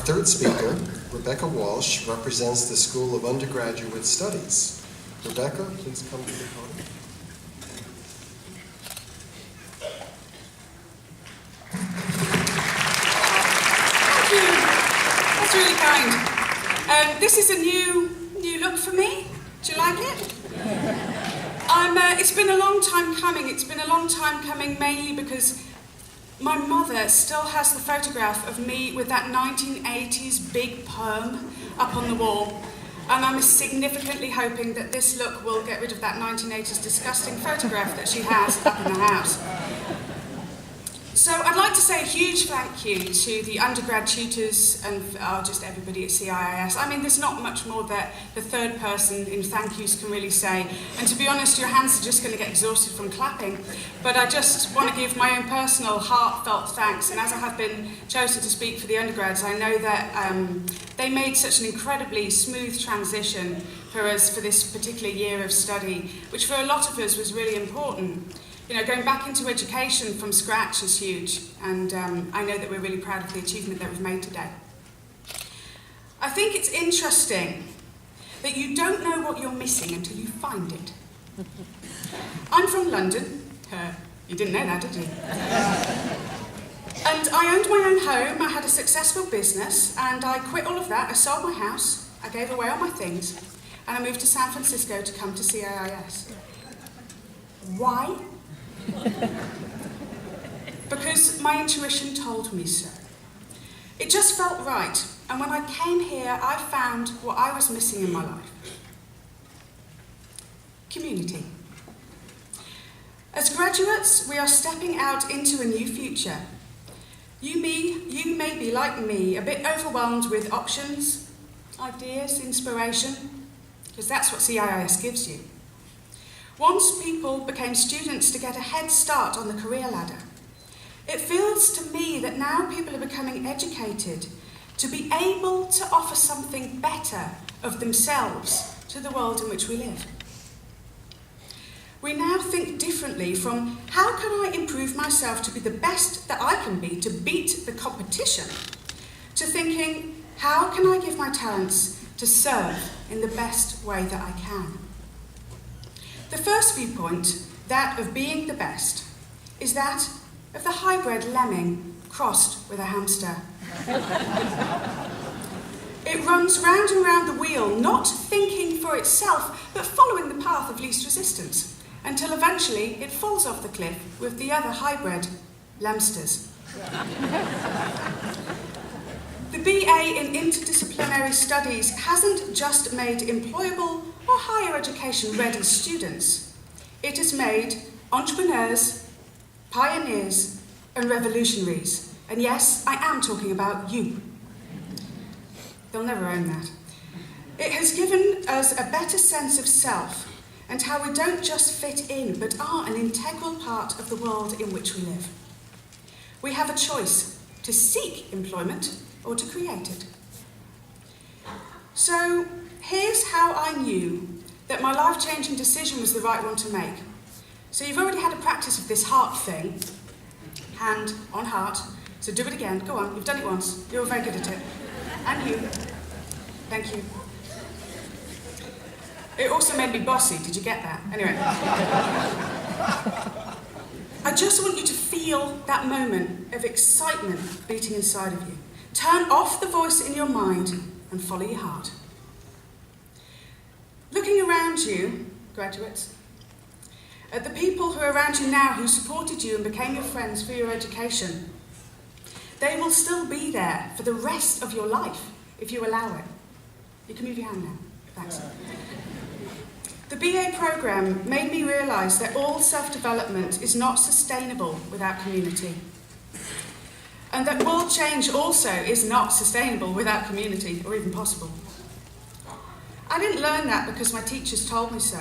third speaker, Rebecca Walsh, represents the School of Undergraduate Studies. Rebecca, please come to the podium. Thank you. That's really kind. This is a new look for me. Do you like it? It's been a long time coming. It's been a long time coming mainly because my mother still has the photograph of me with that 1980s big perm up on the wall. And I'm significantly hoping that this look will get rid of that 1980s disgusting photograph that she has up in the house. So I'd like to say a huge thank you to the undergrad tutors and just everybody at CIIS. I mean, there's not much more that the third person in thank yous can really say. And to be honest, your hands are just going to get exhausted from clapping. But I just want to give my own personal heartfelt thanks. And as I have been chosen to speak for the undergrads, I know that they made such an incredibly smooth transition for us for this particular year of study, which for a lot of us was really important. You know, going back into education from scratch is huge, and I know that we're really proud of the achievement that we've made today. I think it's interesting that you don't know what you're missing until you find it. I'm from London. You didn't know that, did you? And I owned my own home, I had a successful business, and I quit all of that. I sold my house, I gave away all my things, and I moved to San Francisco to come to CIIS. Why? Because my intuition told me so. It just felt right, and when I came here, I found what I was missing in my life. Community. As graduates, we are stepping out into a new future. You may be like me, a bit overwhelmed with options, ideas, inspiration, because that's what CIIS gives you. Once people became students to get a head start on the career ladder, it feels to me that now people are becoming educated to be able to offer something better of themselves to the world in which we live. We now think differently from how can I improve myself to be the best that I can be, to beat the competition, to thinking how can I give my talents to serve in the best way that I can. The first viewpoint, that of being the best, is that of the hybrid lemming crossed with a hamster. It runs round and round the wheel, not thinking for itself, but following the path of least resistance, until eventually it falls off the cliff with the other hybrid lemsters. The BA in Interdisciplinary Studies hasn't just made employable or higher education ready students. It has made entrepreneurs, pioneers, and revolutionaries. And yes, I am talking about you. They'll never own that. It has given us a better sense of self and how we don't just fit in, but are an integral part of the world in which we live. We have a choice to seek employment or to create it. So here's how I knew that my life-changing decision was the right one to make. So you've already had a practice of this heart thing, hand on heart, so do it again, go on, you've done it once, you're very good at it. And you, thank you. It also made me bossy, did you get that? Anyway. I just want you to feel that moment of excitement beating inside of you. Turn off the voice in your mind and follow your heart. Looking around you, graduates, at the people who are around you now who supported you and became your friends for your education, they will still be there for the rest of your life if you allow it. You can move your hand now. Thanks. The BA programme made me realise that all self-development is not sustainable without community. And that world change also is not sustainable without community, or even possible. I didn't learn that because my teachers told me so.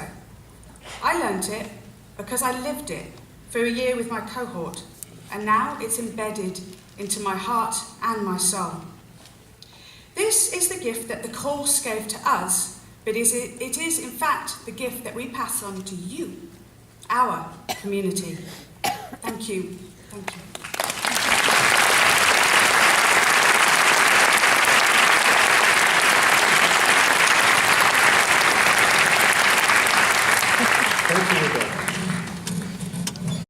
I learnt it because I lived it for a year with my cohort, and now it's embedded into my heart and my soul. This is the gift that the course gave to us, but it is in fact the gift that we pass on to you, our community. Thank you. Thank you. Thank you, Rebecca.